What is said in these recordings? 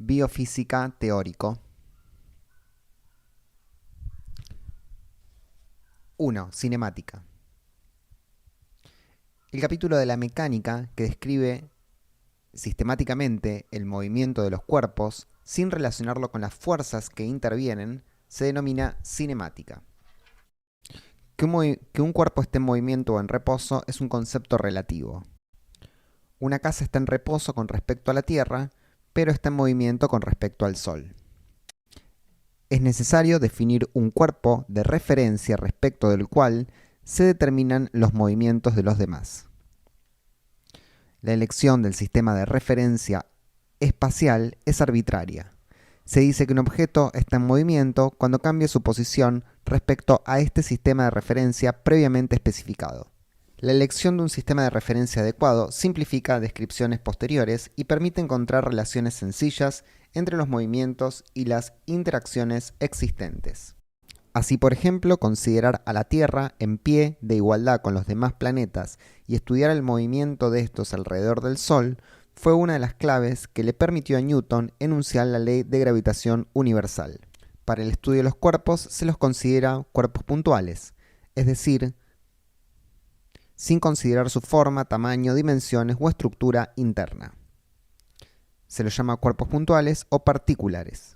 Biofísica teórico. 1. Cinemática. El capítulo de la mecánica que describe sistemáticamente el movimiento de los cuerpos sin relacionarlo con las fuerzas que intervienen se denomina cinemática. Que un cuerpo esté en movimiento o en reposo es un concepto relativo. Una casa está en reposo con respecto a la Tierra, pero está en movimiento con respecto al Sol. Es necesario definir un cuerpo de referencia respecto del cual se determinan los movimientos de los demás. La elección del sistema de referencia espacial es arbitraria. Se dice que un objeto está en movimiento cuando cambia su posición respecto a este sistema de referencia previamente especificado. La elección de un sistema de referencia adecuado simplifica descripciones posteriores y permite encontrar relaciones sencillas entre los movimientos y las interacciones existentes. Así, por ejemplo, considerar a la Tierra en pie de igualdad con los demás planetas y estudiar el movimiento de estos alrededor del Sol fue una de las claves que le permitió a Newton enunciar la ley de gravitación universal. Para el estudio de los cuerpos se los considera cuerpos puntuales, es decir, sin considerar su forma, tamaño, dimensiones o estructura interna. Se los llama cuerpos puntuales o partículas.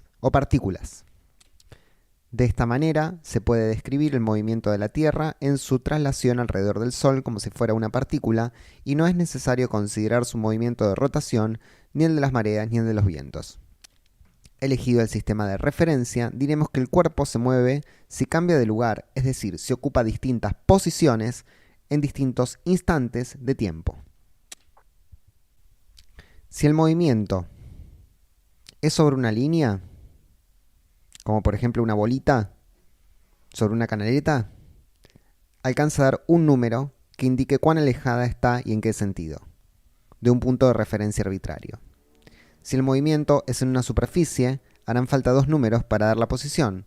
De esta manera se puede describir el movimiento de la Tierra en su traslación alrededor del Sol como si fuera una partícula y no es necesario considerar su movimiento de rotación, ni el de las mareas ni el de los vientos. Elegido el sistema de referencia, diremos que el cuerpo se mueve si cambia de lugar, es decir, si ocupa distintas posiciones en distintos instantes de tiempo. Si el movimiento es sobre una línea, como por ejemplo una bolita sobre una canaleta, alcanza a dar un número que indique cuán alejada está y en qué sentido, de un punto de referencia arbitrario. Si el movimiento es en una superficie, harán falta dos números para dar la posición.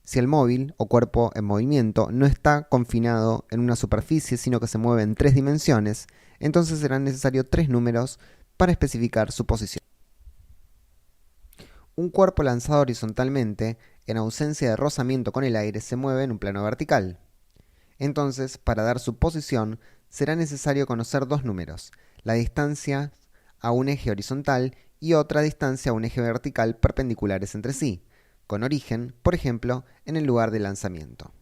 Si el móvil o cuerpo en movimiento no está confinado en una superficie, sino que se mueve en tres dimensiones, entonces serán necesarios tres números para especificar su posición. Un cuerpo lanzado horizontalmente, en ausencia de rozamiento con el aire, se mueve en un plano vertical. Entonces, para dar su posición, será necesario conocer dos números: la distancia a un eje horizontal y otra distancia a un eje vertical perpendiculares entre sí, con origen, por ejemplo, en el lugar de lanzamiento.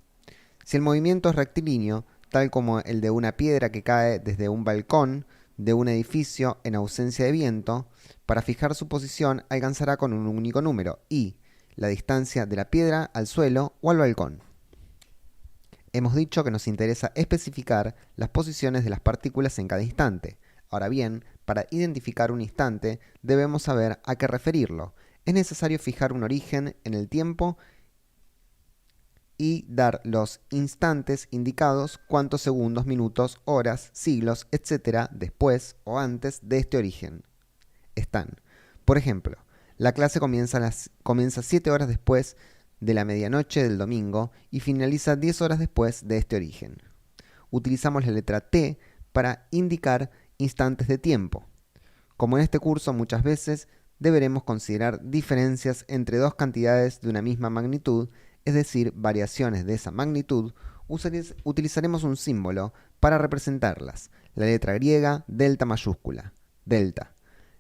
Si el movimiento es rectilíneo, tal como el de una piedra que cae desde un balcón de un edificio en ausencia de viento, para fijar su posición alcanzará con un único número, y la distancia de la piedra al suelo o al balcón. Hemos dicho que nos interesa especificar las posiciones de las partículas en cada instante. Ahora bien, para identificar un instante debemos saber a qué referirlo. Es necesario fijar un origen en el tiempo y dar los instantes indicados, cuántos segundos, minutos, horas, siglos, etc. después o antes de este origen están. Por ejemplo, la clase comienza 7 horas después de la medianoche del domingo y finaliza 10 horas después de este origen. Utilizamos la letra T para indicar instantes de tiempo. Como en este curso muchas veces deberemos considerar diferencias entre dos cantidades de una misma magnitud, es decir, variaciones de esa magnitud, utilizaremos un símbolo para representarlas, la letra griega delta mayúscula, delta.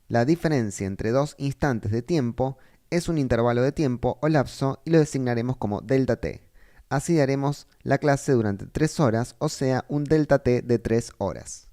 La diferencia entre dos instantes de tiempo es un intervalo de tiempo o lapso y lo designaremos como delta t. Así daremos la clase durante 3 horas, o sea, un delta t de 3 horas.